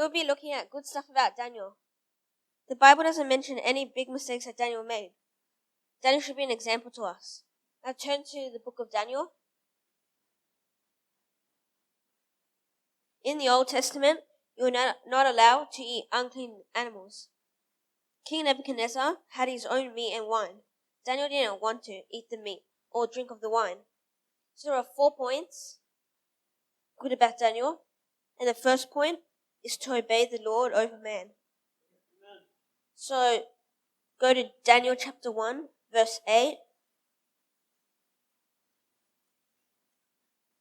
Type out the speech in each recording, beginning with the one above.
we'll be looking at good stuff about Daniel. The Bible doesn't mention any big mistakes that Daniel made. Daniel should be an example to us. Now turn to the book of Daniel. In the Old Testament, you were not allowed to eat unclean animals. King Nebuchadnezzar had his own meat and wine. Daniel didn't want to eat the meat or drink of the wine. So there are 4 points good about Daniel. And the first point is to obey the Lord over man. Amen. So go to Daniel chapter 1, verse 8.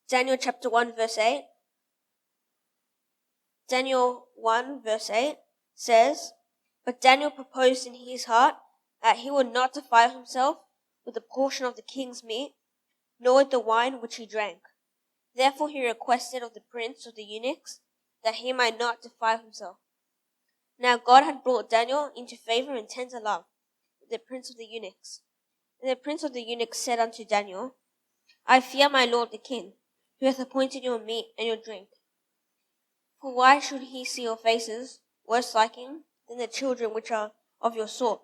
Daniel chapter 1, verse 8. Daniel 1, verse 8 says, "But Daniel proposed in his heart that he would not defile himself with a portion of the king's meat, nor with the wine which he drank. Therefore he requested of the prince of the eunuchs that he might not defile himself." Now God had brought Daniel into favor and tender love with the prince of the eunuchs. And the prince of the eunuchs said unto Daniel, "I fear my lord the king, who hath appointed your meat and your drink. For why should he see your faces, worse liking than the children which are of your sort?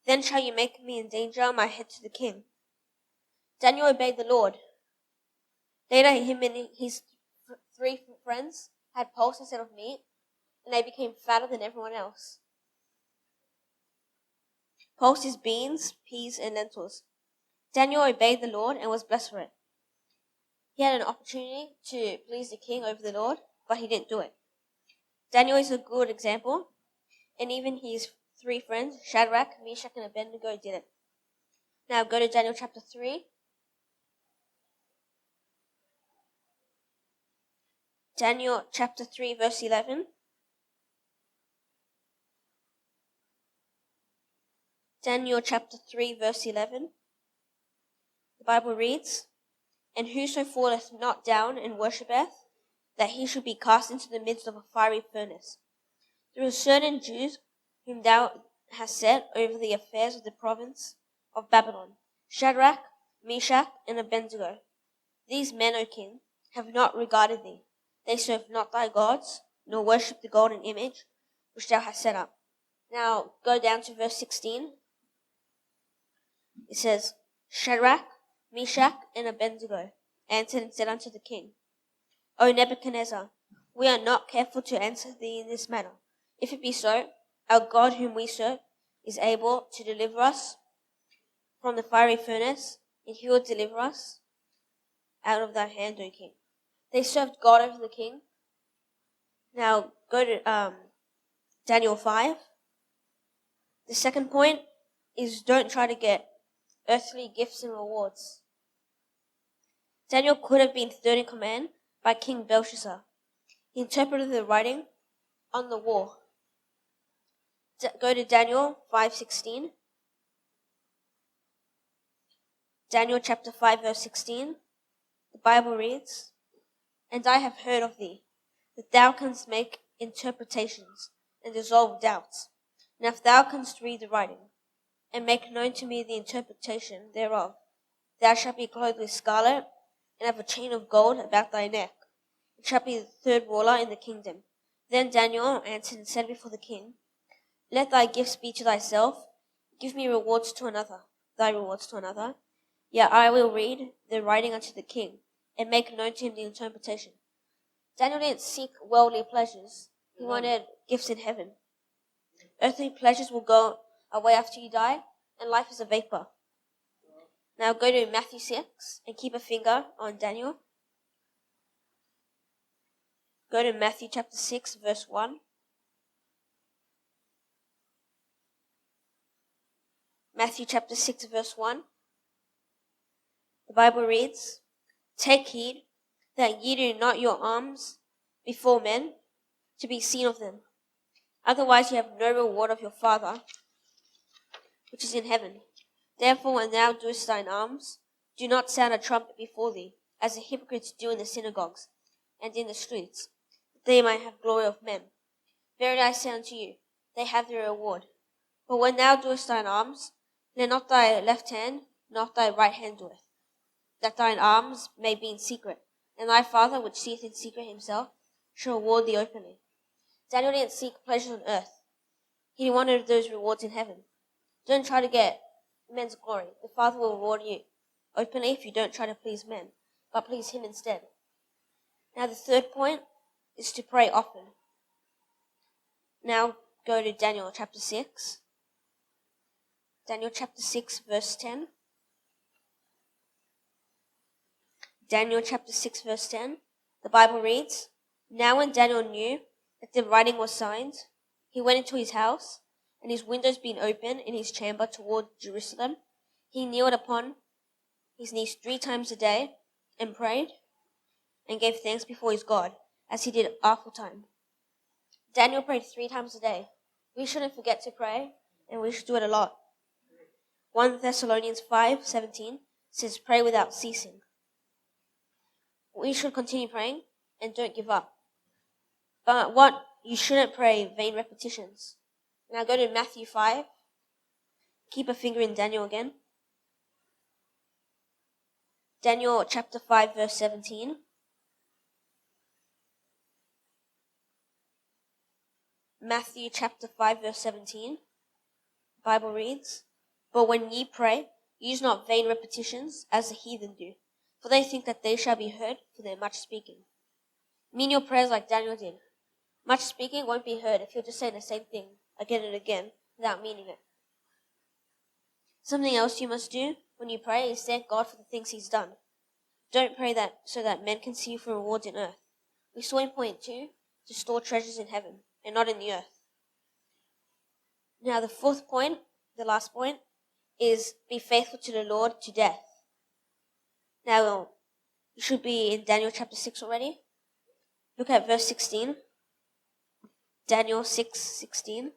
Then shall you make me endanger my head to the king." Daniel obeyed the Lord. Later him and his 3 friends had pulse instead of meat, and they became fatter than everyone else. Pulse is beans, peas, and lentils. Daniel obeyed the Lord and was blessed for it. He had an opportunity to please the king over the Lord, but he didn't do it. Daniel is a good example, and even his 3 friends, Shadrach, Meshach, and Abednego, did it. Now go to Daniel chapter 3. Daniel chapter 3, verse 11. Daniel chapter 3, verse 11. The Bible reads, "And whoso falleth not down and worshippeth, that he should be cast into the midst of a fiery furnace. There are certain Jews whom thou hast set over the affairs of the province of Babylon, Shadrach, Meshach, and Abednego. These men, O king, have not regarded thee. They serve not thy gods, nor worship the golden image which thou hast set up." Now go down to verse 16. It says, "Shadrach, Meshach, and Abednego answered and said unto the king, O Nebuchadnezzar, we are not careful to answer thee in this matter. If it be so, our God whom we serve is able to deliver us from the fiery furnace, and he will deliver us out of thy hand, O king." They served God over the king. Now go to Daniel 5. The second point is don't try to get earthly gifts and rewards. Daniel could have been third in command by King Belshazzar. He interpreted the writing on the wall. Go to Daniel 5:16. Daniel chapter 5, verse 16. The Bible reads, "And I have heard of thee, that thou canst make interpretations and dissolve doubts. And if thou canst read the writing, and make known to me the interpretation thereof, thou shalt be clothed with scarlet, and have a chain of gold about thy neck, and shalt be the 3rd ruler in the kingdom." Then Daniel answered and said before the king, "Let thy gifts be to thyself, give me rewards to another, thy rewards to another. Yet I will read the writing unto the king, and make known to him the interpretation." Daniel didn't seek worldly pleasures. He wanted gifts in heaven. Earthly pleasures will go away after you die, and life is a vapor. Now go to Matthew 6 and keep a finger on Daniel. Go to Matthew chapter 6, verse 1. Matthew chapter 6, verse 1. The Bible reads, "Take heed that ye do not your alms before men to be seen of them. Otherwise ye have no reward of your Father which is in heaven. Therefore when thou doest thine alms, do not sound a trumpet before thee, as the hypocrites do in the synagogues and in the streets, that they might have glory of men. Verily I say unto you, they have their reward. But when thou doest thine alms, let not thy left hand, nor thy right hand do it, that thine alms may be in secret, and thy Father which seeth in secret himself shall reward thee openly. Daniel didn't seek pleasures on earth. He wanted those rewards in heaven. Don't try to get men's glory. The Father will reward you openly if you don't try to please men, but please him instead. Now the third point is to pray often. Now go to Daniel chapter 6. Daniel chapter 6 verse 10. Daniel chapter 6 verse 10. The Bible reads, Now when Daniel knew that the writing was signed, he went into his house, and his windows being open in his chamber toward Jerusalem, he kneeled upon his knees 3 times a day and prayed and gave thanks before his God, as he did aforetime. Daniel prayed 3 times a day. We shouldn't forget to pray, and we should do it a lot. 1 Thessalonians 5:17 says, Pray without ceasing. We should continue praying and don't give up. But what you shouldn't pray vain repetitions. Now go to Matthew 5. Keep a finger in Daniel again. Daniel chapter 5 verse 17. Matthew chapter 5 verse 17. The Bible reads, But when ye pray, use not vain repetitions as the heathen do, for they think that they shall be heard for their much speaking. Mean your prayers like Daniel did. Much speaking won't be heard if you're just saying the same thing again and again without meaning it. Something else you must do when you pray is thank God for the things he's done. Don't pray that so that men can see you for rewards in earth. We saw in point 2 to store treasures in heaven and not in the earth. Now the fourth point, the last point, is be faithful to the Lord to death. Now you should be in Daniel chapter 6 already. Look at verse 16. Daniel 6:16.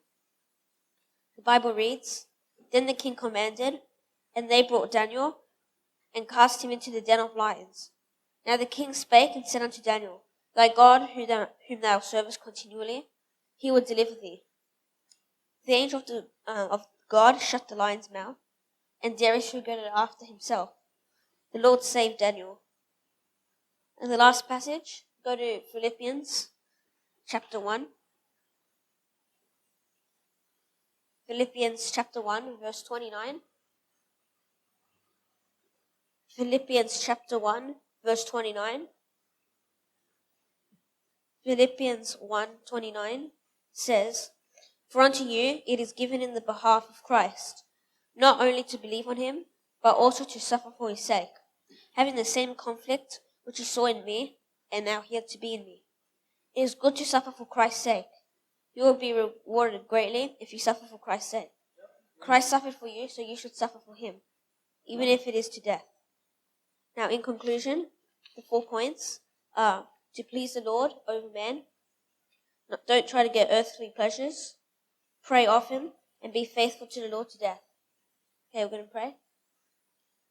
The Bible reads, Then the king commanded, and they brought Daniel and cast him into the den of lions. Now the king spake and said unto Daniel, Thy God, whom thou servest continually, he will deliver thee. The angel of God shut the lion's mouth, and Darius regretted after himself. The Lord saved Daniel. And the last passage, go to Philippians chapter 1. Philippians chapter 1, verse 29. Philippians chapter 1, verse 29. Philippians 1:29 says, For unto you it is given in the behalf of Christ, not only to believe on him, but also to suffer for his sake, having the same conflict which you saw in me, and now here to be in me. It is good to suffer for Christ's sake. You will be rewarded greatly if you suffer for Christ's sake. Christ suffered for you, so you should suffer for him, even if it is to death. Now, in conclusion, the 4 points are to please the Lord over man. Don't try to get earthly pleasures. Pray often and be faithful to the Lord to death. Okay, we're going to pray.